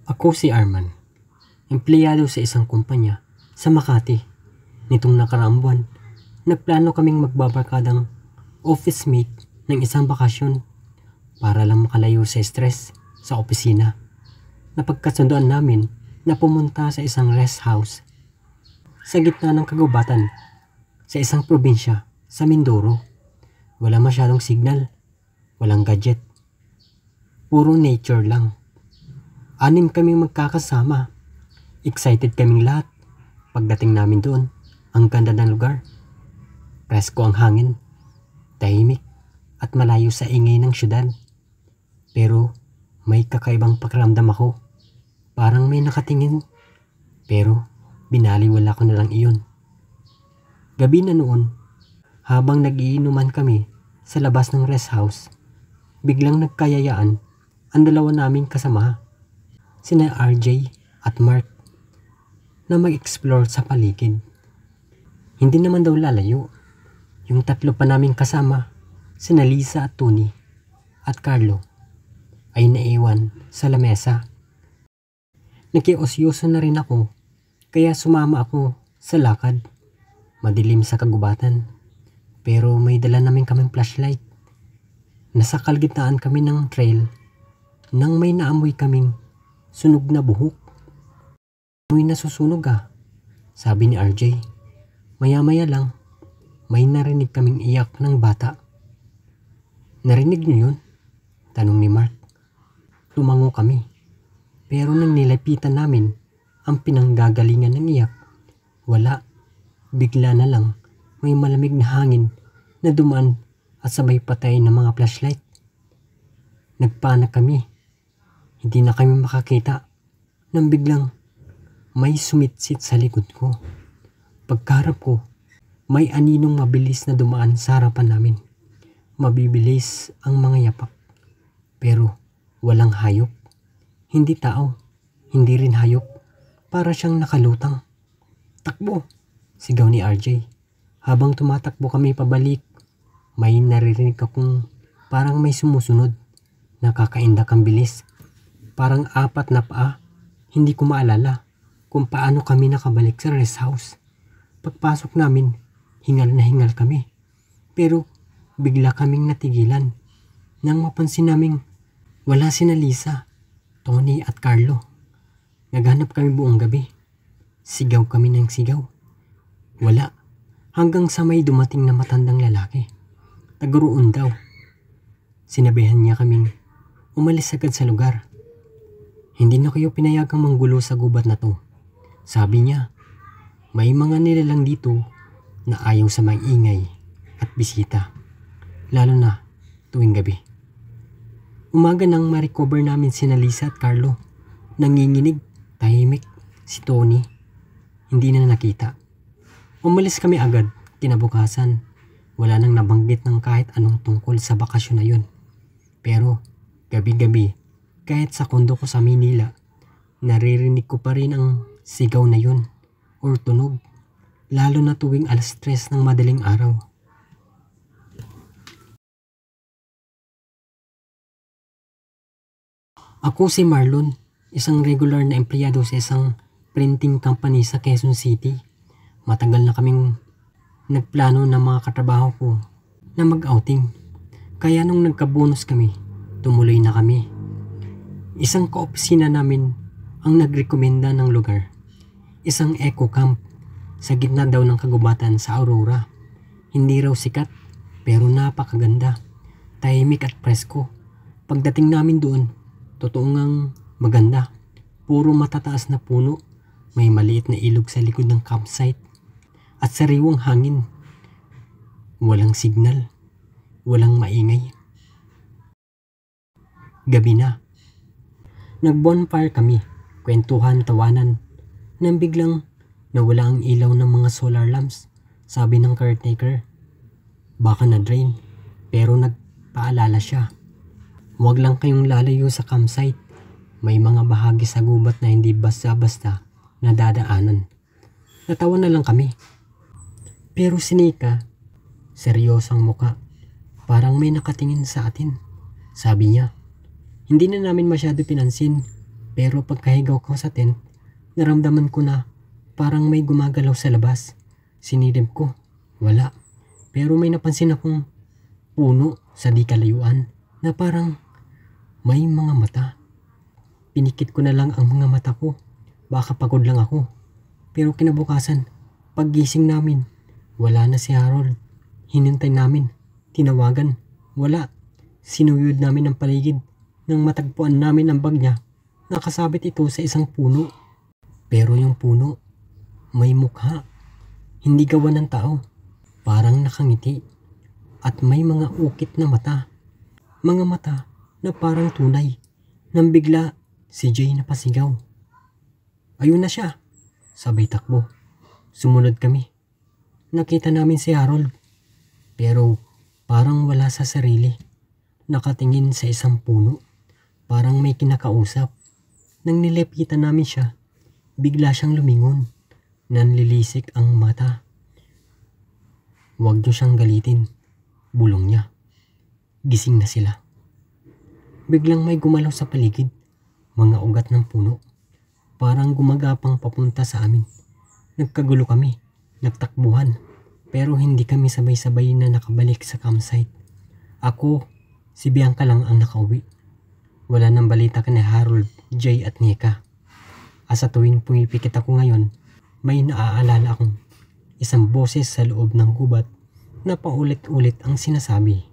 Ako si Arman, empleyado sa isang kumpanya sa Makati. Nitong nakaraang buwan, nagplano kaming magbabarkadang office mate ng isang bakasyon para lang makalayo sa stress sa opisina. Napagkasunduan namin na pumunta sa isang rest house sa gitna ng kagubatan sa isang probinsya sa Mindoro. Wala masyadong signal, walang gadget, puro nature lang. 6 kaming magkakasama. Excited kaming lahat. Pagdating namin doon, ang ganda ng lugar. Presko ang hangin, tahimik at malayo sa ingay ng syudad. Pero may kakaibang pakiramdam ako. Parang may nakatingin. Pero binaliwala ko na lang iyon. Gabi na noon, habang nagiinuman kami sa labas ng rest house, biglang nagkayayaan ang dalawa naming kasama, sina RJ at Mark, na mag-explore sa paligid. Hindi naman daw lalayo. Yung 3 pa naming kasama, sina Lisa at Tony at Carlo, ay naiwan sa lamesa. Nakiosyoso na rin ako, kaya sumama ako sa lakad. Madilim sa kagubatan, pero may dala namin kaming flashlight. Nasa kalagitnaan kami ng trail nang may naamoy kaming sunog na buhok. Amoy nasusunog sabi ni RJ. Maya-maya lang, may narinig kaming iyak ng bata. Narinig niyo yun? Tanong ni Mark. Tumango kami, pero nang nilapitan namin ang pinanggagalingan ng iyak, wala. Bigla na lang may malamig na hangin na dumaan at sabay patay ng mga flashlight. Nagpanik kami. Hindi na kami makakita nang biglang may sumitsit sa likod ko. Pagkarap ko, may aninong mabilis na dumaan sa harapan namin. Mabibilis ang mga yapak, pero walang hayop. Hindi tao, hindi rin hayop. Para siyang nakalutang. Takbo! Sigaw ni RJ. Habang tumatakbo kami pabalik, may naririnig akong parang may sumusunod. Nakakaindak ang bilis. Parang 4 na paa. Hindi ko maalala kung paano kami nakabalik sa rest house. Pagpasok namin, hingal na hingal kami. Pero bigla kaming natigilan nang mapansin naming wala sina Lisa, Tony at Carlo. Naghanap kami buong gabi. Sigaw kami ng sigaw. Wala. Hanggang sa may dumating na matandang lalaki. Taguroon daw. Sinabihan niya kaming umalis agad sa lugar. Hindi na kayo pinayagang manggulo sa gubat na to. Sabi niya, may mga nilalang dito na ayaw sa maingay at bisita. Lalo na tuwing gabi. Umaga nang ma-recover namin sina Lisa at Carlo. Nanginginig, tahimik, si Tony. Hindi na nakita. Umalis kami agad. Kinabukasan, wala nang nabanggit ng kahit anong tungkol sa bakasyon na yun. Pero gabi-gabi, kahit sa kondo ko sa Manila, naririnig ko pa rin ang sigaw na yun or tunog, lalo na tuwing 3:00 ng madaling araw. Ako si Marlon, isang regular na empleyado sa isang printing company sa Quezon City. Matagal na kaming nagplano ng mga katrabaho ko na mag-outing. Kaya nung nagka-bonus kami, tumuloy na kami. Isang kaopisina namin ang nagrekomenda ng lugar. Isang eco camp sa gitna daw ng kagubatan sa Aurora. Hindi raw sikat pero napakaganda. Tahimik at presko. Pagdating namin doon, totoo ngang maganda. Puro matataas na puno. May maliit na ilog sa likod ng campsite. At sariwang hangin. Walang signal. Walang maingay. Gabi na. Nag-bonfire kami. Kwentuhan, tawanan. Nang biglang nawala ang ilaw ng mga solar lamps. Sabi ng caretaker. Baka na-drain. Pero nagpaalala siya. Huwag lang kayong lalayo sa campsite. May mga bahagi sa gubat na hindi basta-basta nadadaanan. Natawa na lang kami. Pero si Nika, seryosang muka, parang may nakatingin sa atin. Sabi niya, hindi na namin masyado pinansin Pero pagkahigaw ko sa tent, naramdaman ko na parang may gumagalaw sa labas. Sinilip ko, wala. Pero may napansin akong puno sa di kalayuan na parang may mga mata. Pinikit ko na lang ang mga mata ko. Baka pagod lang ako. Pero kinabukasan, paggising namin, wala na si Harold. Hinintay namin, tinawagan, wala. Sinuyod namin ang paligid. Nang matagpuan namin ang bag niya, nakasabit ito sa isang puno. Pero yung puno, may mukha. Hindi gawa ng tao. Parang nakangiti. At may mga ukit na mata. Mga mata na parang tunay. Nang bigla, si Jay napasigaw. Ayun na siya. Sabay takbo. Sumunod kami. Nakita namin si Harold. Pero parang wala sa sarili. Nakatingin sa isang puno. Parang may kinakausap. Nang nilapitan namin siya, bigla siyang lumingon. Nanlilisik ang mata. Huwag niyo siyang galitin. Bulong niya. Gising na sila. Biglang may gumalaw sa paligid. Mga ugat ng puno. Parang gumagapang papunta sa amin. Nagkagulo kami. Nagtakbuhan. Pero hindi kami sabay-sabay na nakabalik sa campsite. Ako, si Bianca lang ang nakauwi. Wala nang balita kina Harold, Jay at Nika. Sa tuwing pumipikit ako ngayon, may naaalala akong isang boses sa loob ng gubat na paulit-ulit ang sinasabi.